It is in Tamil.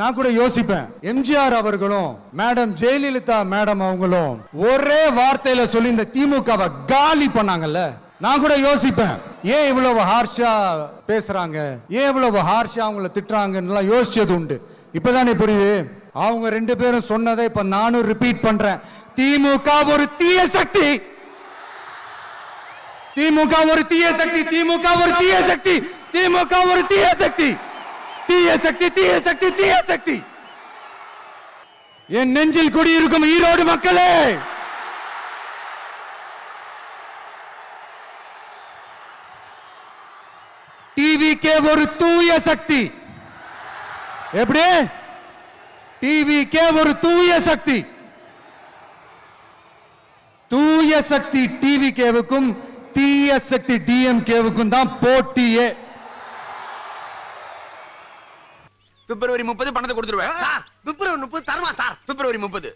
நான் கூட யோசிப்பேன், எம்ஜிஆர் அவர்களும் மேடம் ஜெயலலிதா மேடம் அவங்களும் ஒரே வார்த்தையில சொல்லி இந்த திமுகவை காலி பண்ணாங்கல்ல. நான் கூட யோசிப்பேன், ஏன் இவ்வளவு ஹார்ஷா பேசுறாங்க, ஏன் இவ்வளவு ஹார்ஷா அவங்கள திட்டுறாங்கன்னு யோசிச்சது உண்டு. இப்பதானே புரியுது. அவங்க ரெண்டு பேரும் சொன்னதை இப்ப நானும் ரிப்பீட் பண்றேன். திமுக ஒரு தீய சக்தி, திமுக ஒரு தீய சக்தி, திமுக ஒரு தீய சக்தி, திமுக ஒரு தீய சக்தி, தீய சக்தி, தீய சக்தி, தீய சக்தி. என் நெஞ்சில் குடியிருக்கும் ஈரோடு மக்களே, டிவிகே ஒரு தூய சக்தி. எப்படி? டிவிகே ஒரு தூய சக்தி. தூய சக்தி டிவிகேவுக்கும் தீய சக்தி டிஎம்கேவுக்கும் தான் போட்டியே. பிப்ரவரி 30 பணத்தை கொடுத்துருவேன் சார். பிப்ரவரி 30 தருமா சார்? பிப்ரவரி 30